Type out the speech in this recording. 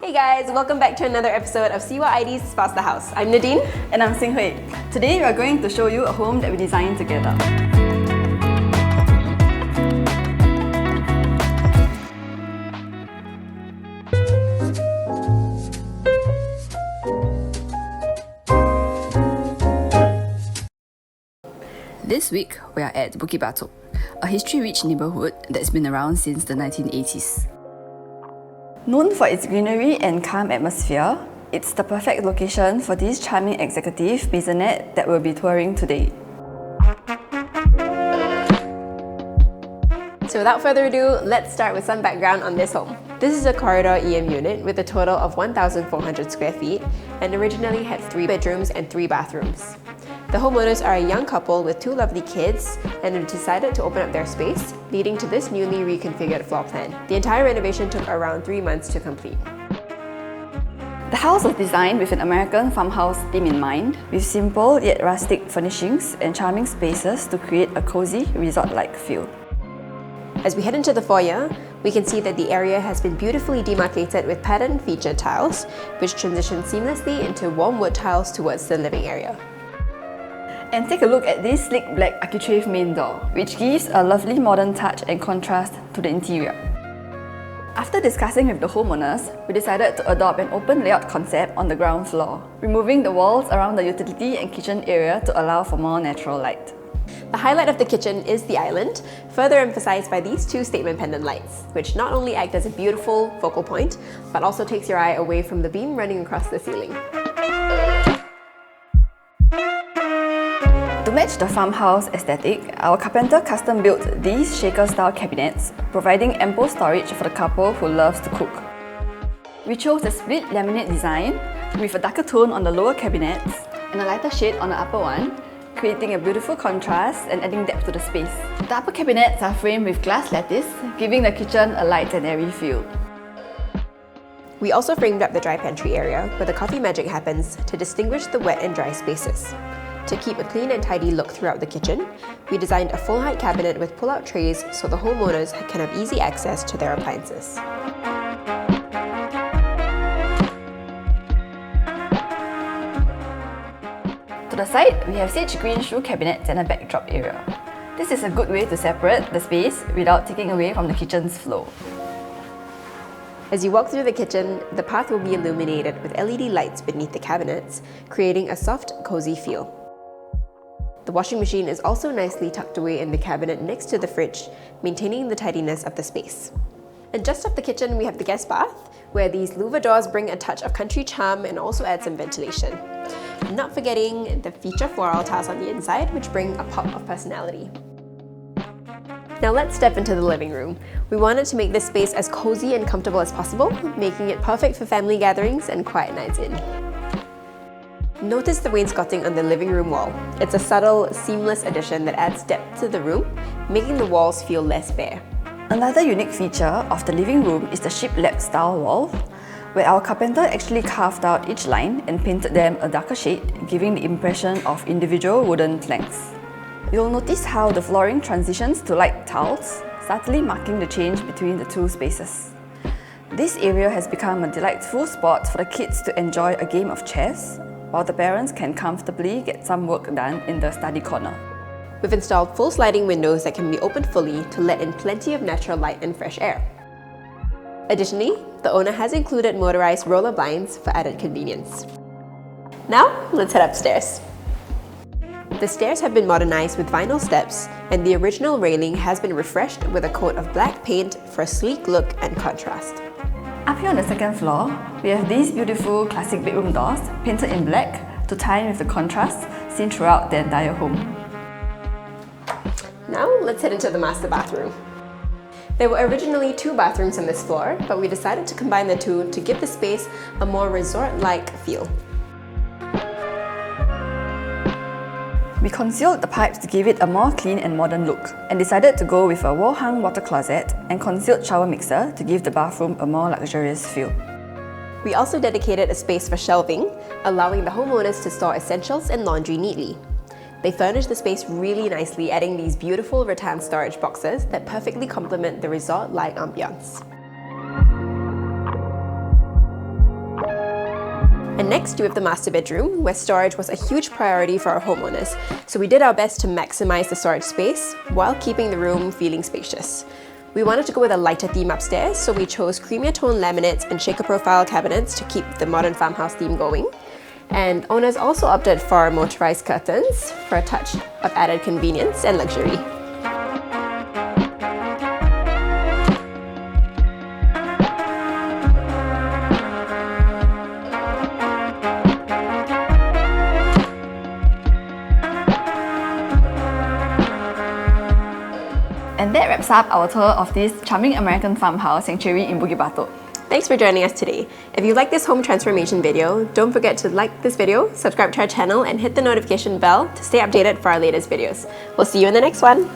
Hey guys, welcome back to another episode of Siwa ID's Spouse the House. I'm Nadine. And I'm Xing Hui. Today we are going to show you a home that we designed together. This week, we are at Bukit Batok, a history-rich neighbourhood that's been around since the 1980s. Known for its greenery and calm atmosphere, it's the perfect location for this charming Executive Maisonette that we'll be touring today. So without further ado, let's start with some background on this home. This is a corridor EM unit with a total of 1,400 square feet and originally had 3 bedrooms and 3 bathrooms. The homeowners are a young couple with 2 lovely kids and have decided to open up their space, leading to this newly reconfigured floor plan. The entire renovation took around 3 months to complete. The house was designed with an American farmhouse theme in mind, with simple yet rustic furnishings and charming spaces to create a cozy resort-like feel. As we head into the foyer, we can see that the area has been beautifully demarcated with patterned featured tiles, which transition seamlessly into warm wood tiles towards the living area. And take a look at this sleek black architrave main door, which gives a lovely modern touch and contrast to the interior. After discussing with the homeowners, we decided to adopt an open layout concept on the ground floor, removing the walls around the utility and kitchen area to allow for more natural light. The highlight of the kitchen is the island, further emphasized by these 2 statement pendant lights, which not only act as a beautiful focal point, but also takes your eye away from the beam running across the ceiling. To match the farmhouse aesthetic, our carpenter custom-built these shaker-style cabinets, providing ample storage for the couple who loves to cook. We chose a split laminate design with a darker tone on the lower cabinets and a lighter shade on the upper one, creating a beautiful contrast and adding depth to the space. The upper cabinets are framed with glass lattice, giving the kitchen a light and airy feel. We also framed up the dry pantry area where the coffee magic happens to distinguish the wet and dry spaces. To keep a clean and tidy look throughout the kitchen, we designed a full-height cabinet with pull-out trays so the homeowners can have easy access to their appliances. To the side, we have sage green shoe cabinets and a backdrop area. This is a good way to separate the space without taking away from the kitchen's flow. As you walk through the kitchen, the path will be illuminated with LED lights beneath the cabinets, creating a soft, cozy feel. The washing machine is also nicely tucked away in the cabinet next to the fridge, maintaining the tidiness of the space. And just off the kitchen, we have the guest bath, where these louver doors bring a touch of country charm and also add some ventilation. Not forgetting the feature floral tiles on the inside, which bring a pop of personality. Now let's step into the living room. We wanted to make this space as cozy and comfortable as possible, making it perfect for family gatherings and quiet nights in. Notice the wainscoting on the living room wall. It's a subtle, seamless addition that adds depth to the room, making the walls feel less bare. Another unique feature of the living room is the shiplap style wall, where our carpenter actually carved out each line and painted them a darker shade, giving the impression of individual wooden planks. You'll notice how the flooring transitions to light tiles, subtly marking the change between the 2 spaces. This area has become a delightful spot for the kids to enjoy a game of chess, while the parents can comfortably get some work done in the study corner. We've installed full sliding windows that can be opened fully to let in plenty of natural light and fresh air. Additionally, the owner has included motorized roller blinds for added convenience. Now, let's head upstairs. The stairs have been modernized with vinyl steps, and the original railing has been refreshed with a coat of black paint for a sleek look and contrast. Up here on the 2nd floor, we have these beautiful classic bedroom doors painted in black to tie in with the contrast seen throughout the entire home. Now, let's head into the master bathroom. There were originally 2 bathrooms on this floor, but we decided to combine the 2 to give the space a more resort-like feel. We concealed the pipes to give it a more clean and modern look, and decided to go with a wall-hung water closet and concealed shower mixer to give the bathroom a more luxurious feel. We also dedicated a space for shelving, allowing the homeowners to store essentials and laundry neatly. They furnished the space really nicely, adding these beautiful rattan storage boxes that perfectly complement the resort-like ambiance. And next we have the master bedroom, where storage was a huge priority for our homeowners. So we did our best to maximize the storage space while keeping the room feeling spacious. We wanted to go with a lighter theme upstairs, so we chose creamier tone laminates and shaker profile cabinets to keep the modern farmhouse theme going. And owners also opted for motorized curtains for a touch of added convenience and luxury. And that wraps up our tour of this charming American farmhouse sanctuary in Bukit Batok. Thanks for joining us today. If you like this home transformation video, don't forget to like this video, subscribe to our channel, and hit the notification bell to stay updated for our latest videos. We'll see you in the next one.